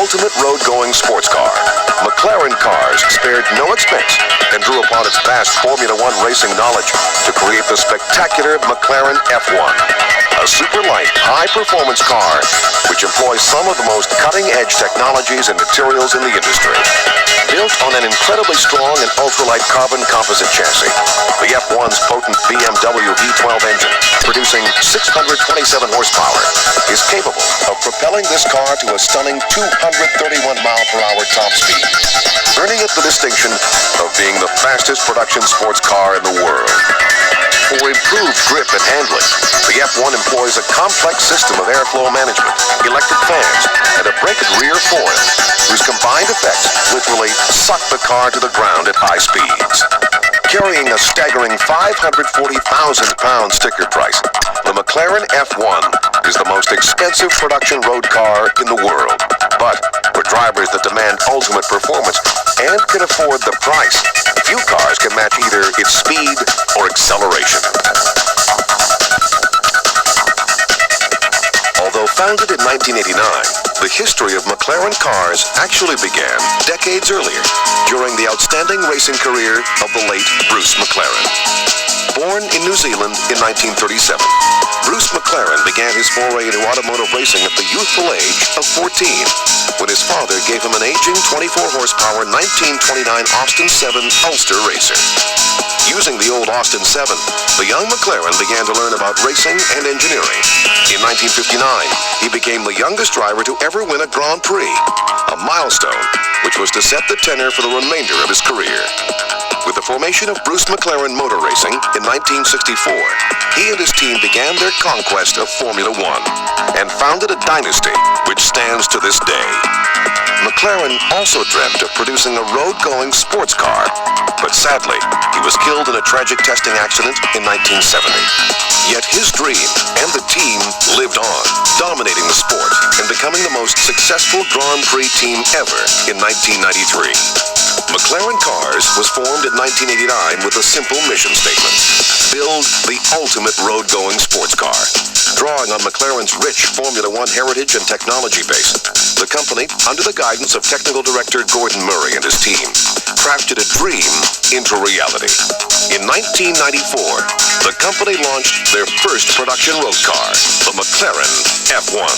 ultimate road-going sports car. McLaren Cars spared no expense and drew upon its vast Formula One racing knowledge to create the spectacular McLaren F1, a super light, high-performance car which employs some of the most cutting-edge technologies and materials in the industry. Built on an incredibly strong and ultralight carbon composite chassis, the F1's potent BMW V12 engine, producing 627 horsepower, is capable of propelling this car to a stunning 231-mile-per-hour top speed, earning it the distinction of being the fastest production sports car in the world. For improved grip and handling, the F1 employs a complex system of airflow management, electric fans, and a braketed rear forend, whose combined effects literally suck the car to the ground at high speeds. Carrying a staggering 540,000 pound sticker price, the McLaren F1 is the most expensive production road car in the world. But for drivers that demand ultimate performance and can afford the price, few cars can match either its speed or acceleration. Although founded in 1989, the history of McLaren cars actually began decades earlier, during the outstanding racing career of the late Bruce McLaren. Born in New Zealand in 1937, Bruce McLaren began his foray into automotive racing at the youthful age of 14, when his father gave him an aging 24-horsepower 1929 Austin 7 Ulster racer. Using the old Austin 7, the young McLaren began to learn about racing and engineering. In 1959, he became the youngest driver to ever win a Grand Prix, a milestone which was to set the tenor for the remainder of his career. With the formation of Bruce McLaren Motor Racing in 1964, he and his team began their conquest of Formula One and founded a dynasty which stands to this day. McLaren also dreamt of producing a road-going sports car, but sadly, he was killed in a tragic testing accident in 1970. Yet his dream and the team lived on, dominating the sport and becoming the most successful Grand Prix team ever in 1993. McLaren Cars was formed in 1989 with a simple mission statement: build the ultimate road-going sports car. Drawing on McLaren's rich Formula One heritage and technology base, the company, under the guidance of technical director Gordon Murray and his team, crafted a dream into reality. In 1994, the company launched their first production road car, the McLaren F1.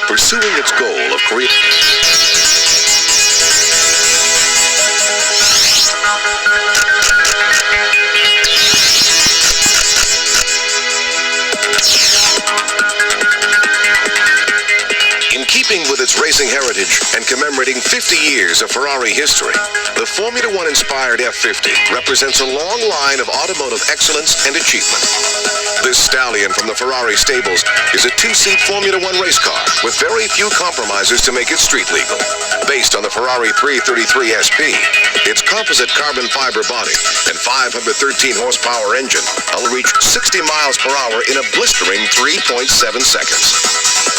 Pursuing its goal of creating with its racing heritage and commemorating 50 years of Ferrari history, the Formula One-inspired F50 represents a long line of automotive excellence and achievement. This stallion from the Ferrari stables is a two-seat Formula One race car with very few compromises to make it street legal. Based on the Ferrari 333 SP, its composite carbon fiber body and 513 horsepower engine will reach 60 miles per hour in a blistering 3.7 seconds.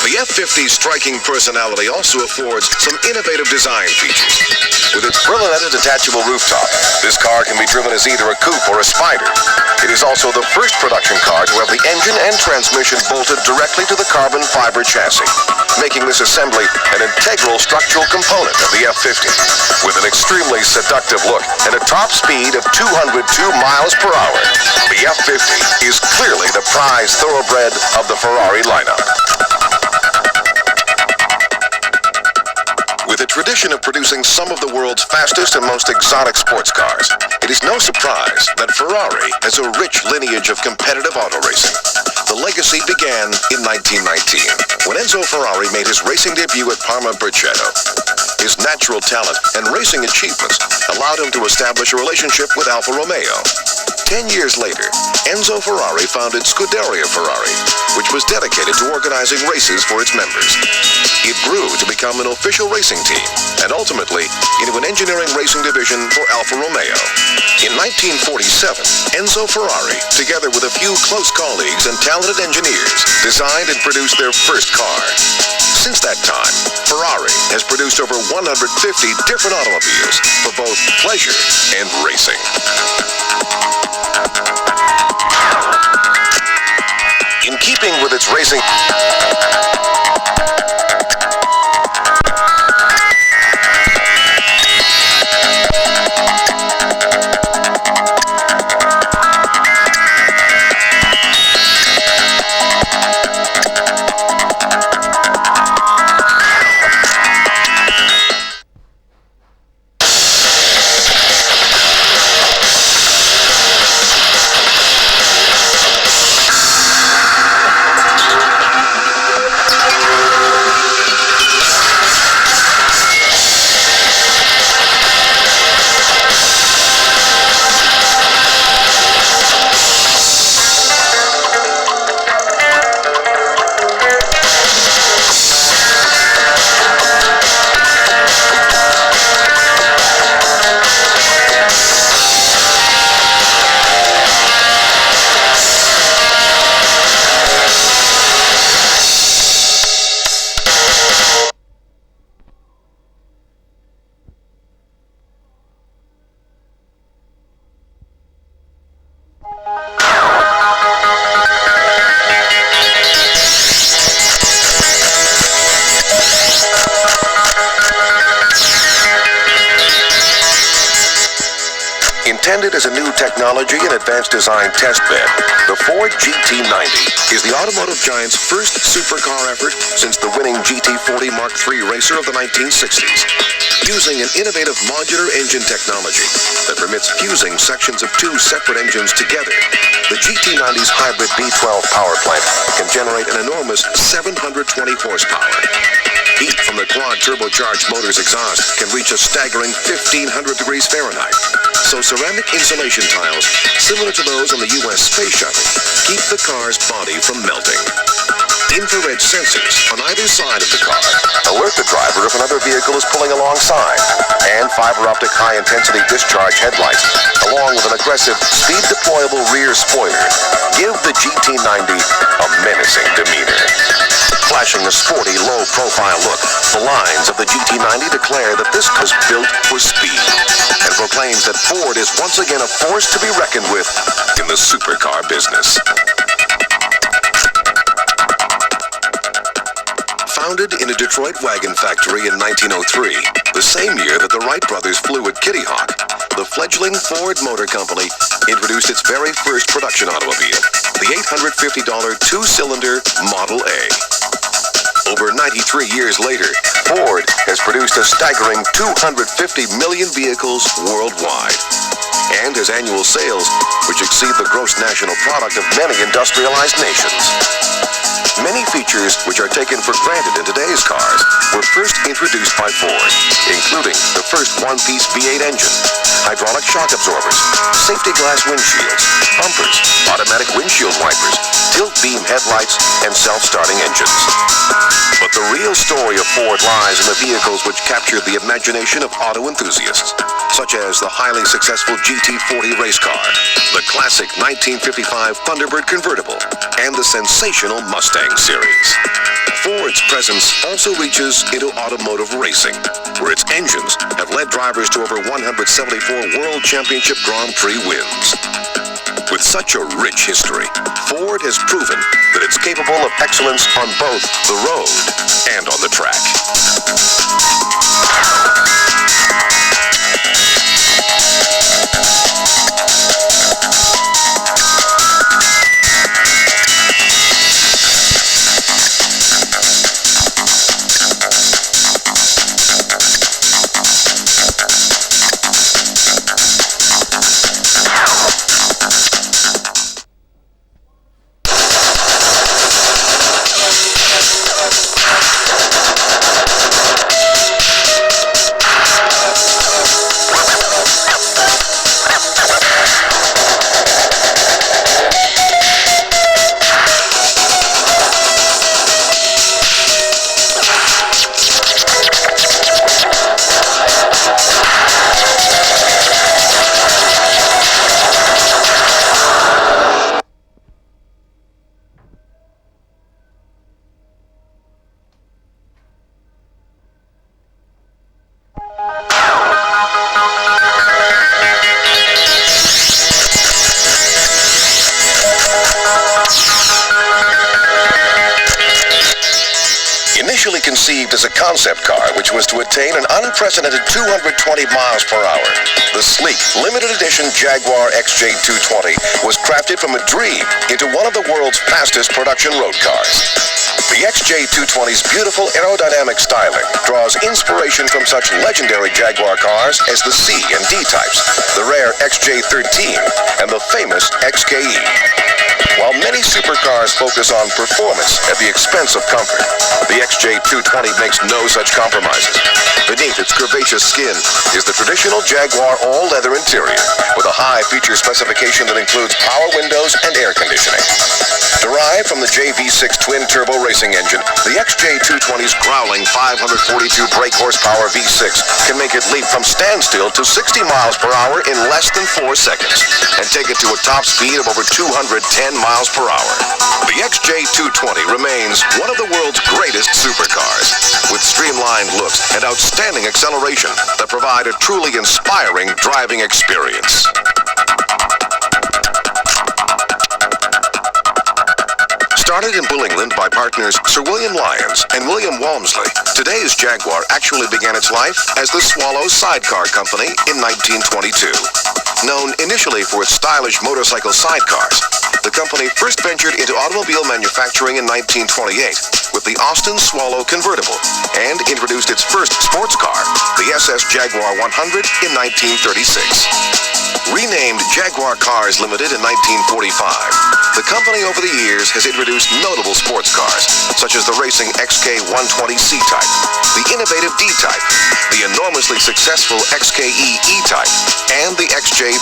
The F50's striking personality also affords some innovative design features. With its Berlinetta detachable rooftop, this car can be driven as either a coupe or a spider. It is also the first production car to have the engine and transmission bolted directly to the carbon fiber chassis, making this assembly an integral structural component of the F-50. With an extremely seductive look and a top speed of 202 miles per hour, the F-50 is clearly the prize thoroughbred of the Ferrari lineup. With a tradition of producing some of the world's fastest and most exotic sports cars, it is no surprise that Ferrari has a rich lineage of competitive auto racing. The legacy began in 1919, when Enzo Ferrari made his racing debut at Parma Briceto. His natural talent and racing achievements allowed him to establish a relationship with Alfa Romeo. 10 years later, Enzo Ferrari founded Scuderia Ferrari, which was dedicated to organizing races for its members. It grew to become an official racing team, and ultimately into an engineering racing division for Alfa Romeo. In 1947, Enzo Ferrari, together with a few close colleagues and talented engineers, designed and produced their first car. Since that time, Ferrari has produced over 150 different automobiles for both pleasure and racing. In keeping with its racing... Intended as a new technology and advanced design test bed, the Ford GT90 is the automotive giant's first supercar effort since the winning GT40 Mark III racer of the 1960s. Using an innovative modular engine technology that permits fusing sections of two separate engines together, the GT90's hybrid B12 power plant can generate an enormous 720 horsepower. Heat from the quad turbocharged motor's exhaust can reach a staggering 1,500 degrees Fahrenheit. So ceramic insulation tiles, similar to those on the U.S. Space Shuttle, keep the car's body from melting. Infrared sensors on either side of the car alert the driver if another vehicle is pulling alongside, and fiber optic high-intensity discharge headlights, along with an aggressive speed-deployable rear spoiler, give the GT90 a menacing demeanor. Flashing a sporty, low-profile look, the lines of the GT90 declare that this was built for speed, and proclaims that Ford is once again a force to be reckoned with in the supercar business. Founded in a Detroit wagon factory in 1903, the same year that the Wright brothers flew at Kitty Hawk, the fledgling Ford Motor Company introduced its very first production automobile, the $850 two-cylinder Model A. Over 93 years later, Ford has produced a staggering 250 million vehicles worldwide, and has annual sales which exceed the gross national product of many industrialized nations. Many features which are taken for granted in today's cars were first introduced by Ford, including the first one-piece V8 engine, hydraulic shock absorbers, safety glass windshields, bumpers, automatic windshield wipers, tilt beam headlights, and self-starting engines. But the real story of Ford lies in the vehicles which captured the imagination of auto enthusiasts, such as the highly successful GT40 race car, the classic 1955 Thunderbird convertible, and the sensational Mustang series. Ford's presence also reaches into automotive racing, where its engines have led drivers to over 174 World Championship Grand Prix wins. With such a rich history, Ford has proven that it's capable of excellence on both the road and on the track. Initially conceived as a concept car, which was to attain an unprecedented 220 miles per hour, the sleek, limited edition Jaguar XJ220 was crafted from a dream into one of the world's fastest production road cars. The XJ220's beautiful aerodynamic styling draws inspiration from such legendary Jaguar cars as the C and D types, the rare XJ13, and the famous XKE. While many supercars focus on performance at the expense of comfort, the XJ220 makes no such compromises. Beneath its curvaceous skin is the traditional Jaguar all-leather interior with a high feature specification that includes power windows and air conditioning. Derived from the JV6 twin-turbo racing engine, the XJ220's growling 542 brake horsepower V6 can make it leap from standstill to 60 miles per hour in less than 4 seconds and take it to a top speed of over 210 miles per hour. The XJ220 remains one of the world's greatest supercars, with streamlined looks and outstanding acceleration that provide a truly inspiring driving experience. Started in Bull England by partners Sir William Lyons and William Walmsley, today's Jaguar actually began its life as the Swallow Sidecar Company in 1922. Known initially for its stylish motorcycle sidecars, the company first ventured into automobile manufacturing in 1928 with the Austin Swallow convertible and introduced its first sports car, the SS Jaguar 100, in 1936. Renamed Jaguar Cars Limited in 1945, the company over the years has introduced notable sports cars, such as the racing XK120 C-Type, the innovative D-Type, the enormously successful XKE E-Type, and the XJ13.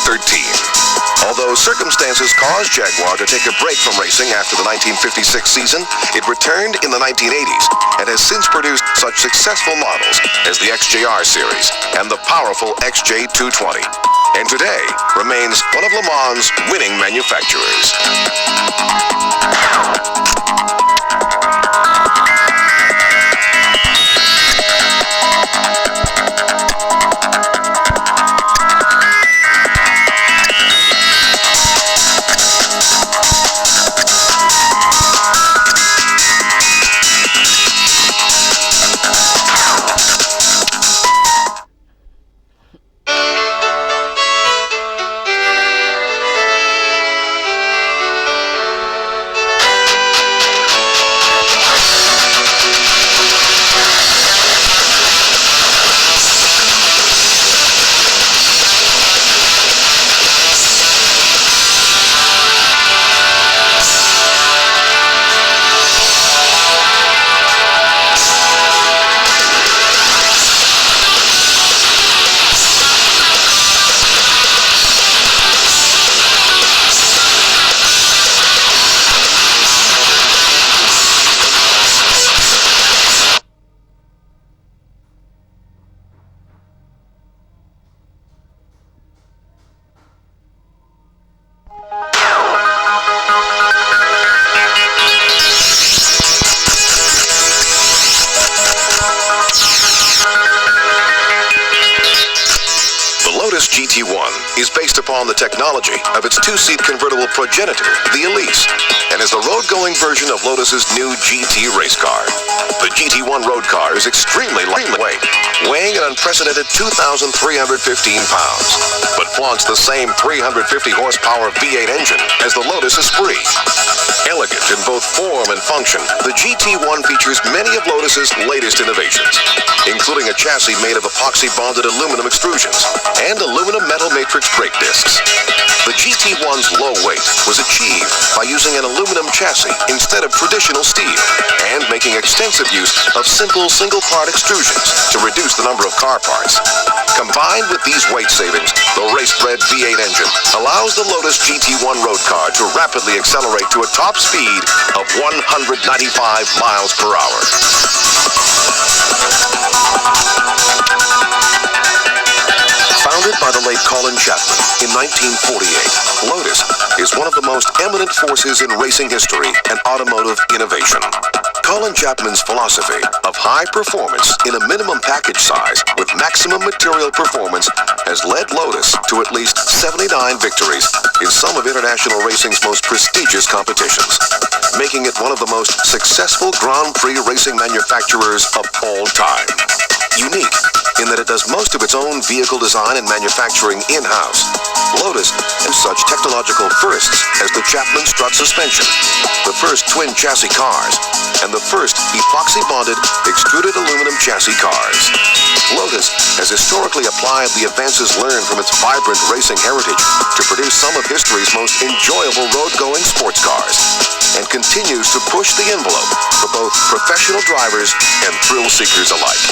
Although circumstances caused Jaguar to take a break from racing after the 1956 season, it returned in the 1980s and has since produced such successful models as the XJR series and the powerful XJ220, and today remains one of Le Mans' winning manufacturers. GT1 is based upon the technology of its two-seat convertible progenitor, the Elise, and is the road-going version of Lotus's new GT race car. The GT1 road car is extremely lightweight, weighing an unprecedented 2,315 pounds, but flaunts the same 350 horsepower V8 engine as the Lotus Esprit. Elegant in both form and function, the GT1 features many of Lotus's latest innovations, including a chassis made of epoxy-bonded aluminum extrusions and aluminum metal matrix brake discs. The GT1's low weight was achieved by using an aluminum chassis instead of traditional steel and making extensive use of simple single-part extrusions to reduce the number of car parts. Combined with these weight savings, the race-bred V8 engine allows the Lotus GT1 road car to rapidly accelerate to a top speed of 195 miles per hour. Founded by the late Colin Chapman in 1948, Lotus is one of the most eminent forces in racing history and automotive innovation. Colin Chapman's philosophy of high performance in a minimum package size with maximum material performance has led Lotus to at least 79 victories in some of international racing's most prestigious competitions, making it one of the most successful Grand Prix racing manufacturers of all time. Unique in that it does most of its own vehicle design and manufacturing in-house, Lotus has such technological firsts as the Chapman strut suspension, the first twin chassis cars, and the first epoxy-bonded extruded aluminum chassis cars. Lotus has historically applied the advances learned from its vibrant racing heritage to produce some of history's most enjoyable road-going sports cars, and continues to push the envelope for both professional drivers and thrill-seekers alike.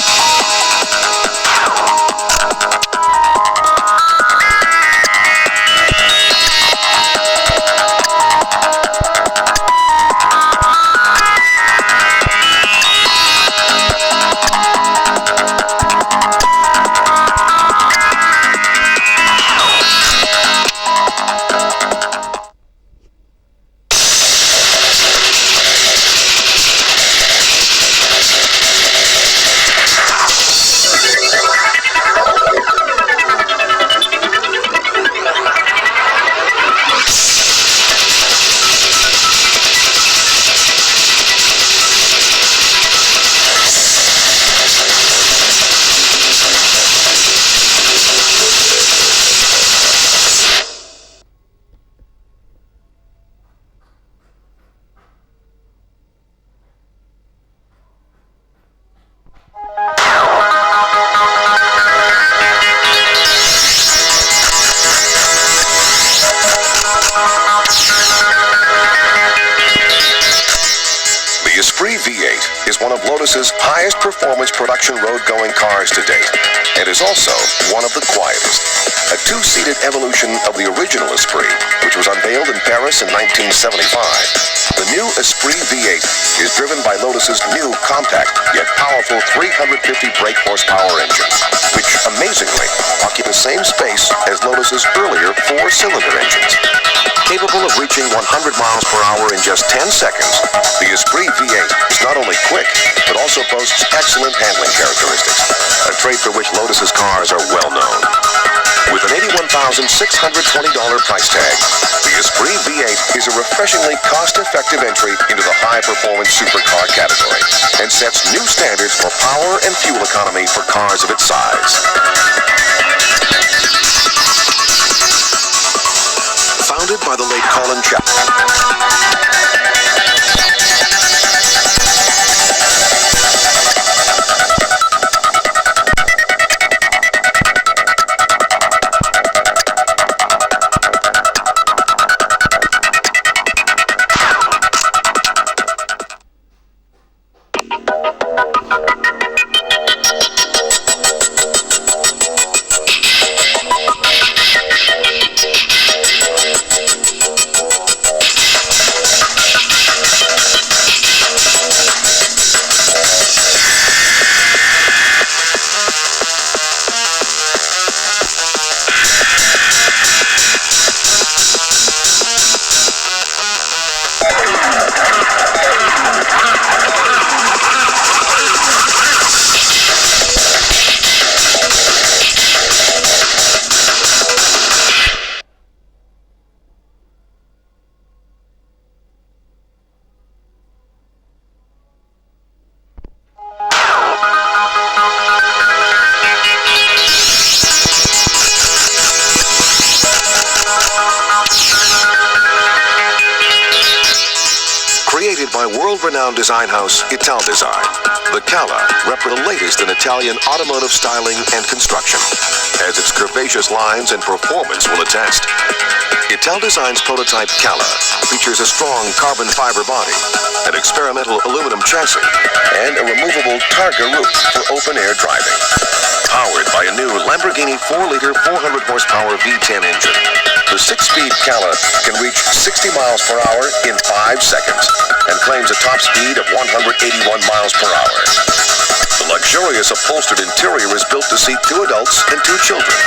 The Esprit V8 is one of Lotus's highest performance production road-going cars to date, and is also one of the quietest. A two-seated evolution of the original Esprit, which was unveiled in Paris in 1975. The new Esprit V8 is driven by Lotus's new compact yet powerful 350 brake horsepower engine, which amazingly occupies the same space as Lotus's earlier four-cylinder engines. Capable of reaching 100 miles per hour in just 10 seconds, the Esprit V8 is not only quick, but also boasts excellent handling characteristics, a trait for which Lotus's cars are well known. With an $81,620 price tag, the Esprit V8 is a refreshingly cost-effective entry into the high-performance supercar category, and sets new standards for power and fuel economy for cars of its size. Founded by the late Colin Chapman. by world-renowned design house Italdesign. The Cala rep the latest in Italian automotive styling and construction, as its curvaceous lines and performance will attest. Italdesign's prototype Cala features a strong carbon fiber body, an experimental aluminum chassis, and a removable Targa roof for open-air driving. Powered by a new Lamborghini 4-liter 400-horsepower V10 engine, the 6-speed Cala can reach 60 miles per hour in 5 seconds and claims a top speed of 181 miles per hour. The luxurious upholstered interior is built to seat 2 adults and 2 children.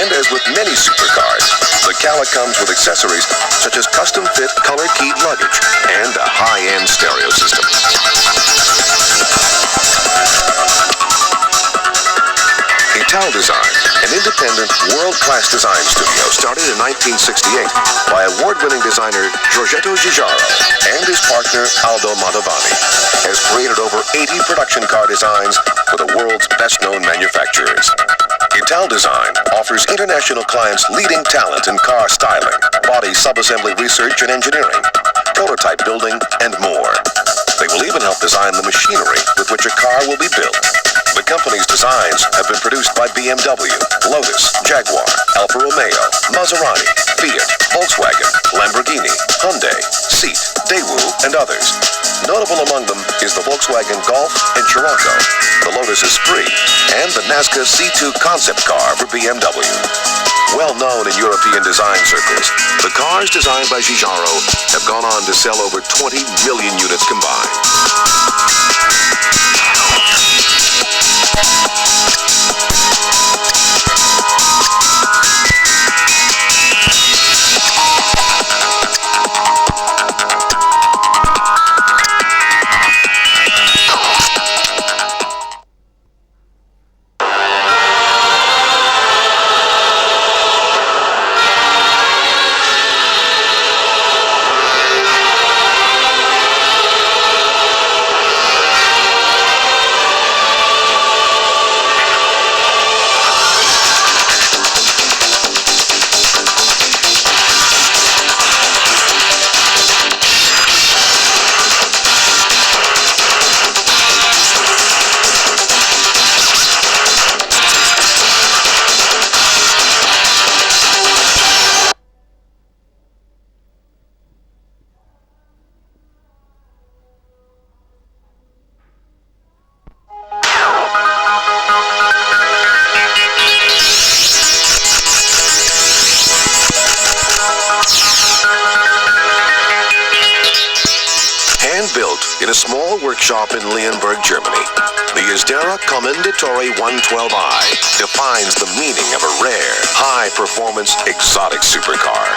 And as with many supercars, the Cala comes with accessories such as custom-fit color-keyed luggage and a high-end stereo system. Italdesign, an independent, world-class design studio started in 1968 by award-winning designer Giorgetto Giugiaro and his partner Aldo Mantovani, has created over 80 production car designs for the world's best-known manufacturers. Italdesign offers international clients leading talent in car styling, body subassembly research and engineering, prototype building, and more. They will even help design the machinery with which a car will be built. The company's designs have been produced by BMW, Lotus, Jaguar, Alfa Romeo, Maserati, Fiat, Volkswagen, Lamborghini, Hyundai, Seat, Daewoo, and others. Notable among them is the Volkswagen Golf and Scirocco, the Lotus Esprit, and the Nazca C2 concept car for BMW. Well known in European design circles, the cars designed by Giugiaro have gone on to sell over 20 million units combined. In a small workshop in Leonberg, Germany, the Isdera Commendatore 112i defines the meaning of a rare, high-performance, exotic supercar.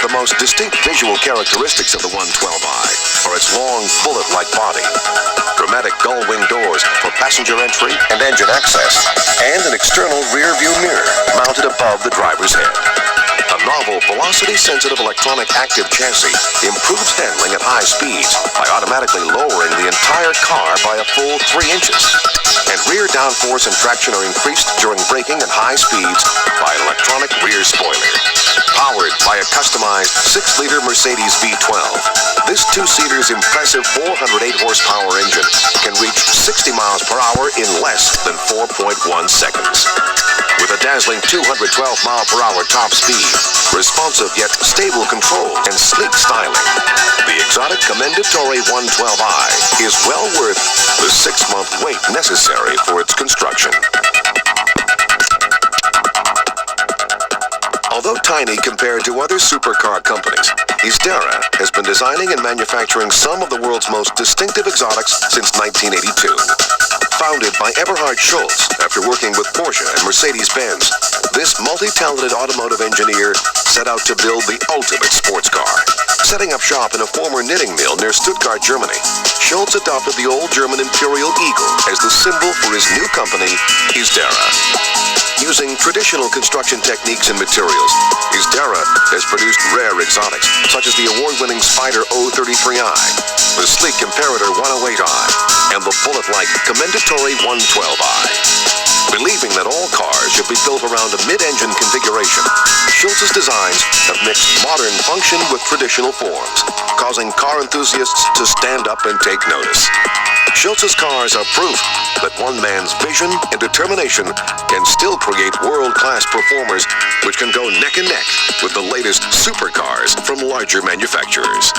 The most distinct visual characteristics of the 112i are its long, bullet-like body, dramatic gull-wing doors for passenger entry and engine access, and an external rear-view mirror mounted above the driver's head. A novel velocity-sensitive electronic active chassis improves handling at high speeds by automatically lowering the entire car by a full 3 inches. And rear downforce and traction are increased during braking at high speeds by an electronic rear spoiler. Powered by a customized 6-liter Mercedes V12, this 2-seater's impressive 408 horsepower engine can reach 60 miles per hour in less than 4.1 seconds. With a dazzling 212 mile per hour top speed, responsive yet stable control, and sleek styling, the exotic Commendatore 112i is well worth the 6-month wait necessary for its construction. Although tiny compared to other supercar companies, Isdera has been designing and manufacturing some of the world's most distinctive exotics since 1982. Founded by Eberhard Schultz after working with Porsche and Mercedes-Benz, this multi-talented automotive engineer set out to build the ultimate sports car. Setting up shop in a former knitting mill near Stuttgart, Germany, Schultz adopted the old German Imperial Eagle as the symbol for his new company, Isdera. Using traditional construction techniques and materials, Isdera has produced rare exotics, such as the award-winning Spider 033i, the sleek Imperator 108i, and the bullet-like Commendatore 112i. Believing that all cars should be built around a mid-engine configuration, Schultz's designs have mixed modern function with traditional forms, causing car enthusiasts to stand up and take notice. Schultz's cars are proof that one man's vision and determination can still create world-class performers which can go neck and neck with the latest supercars from larger manufacturers.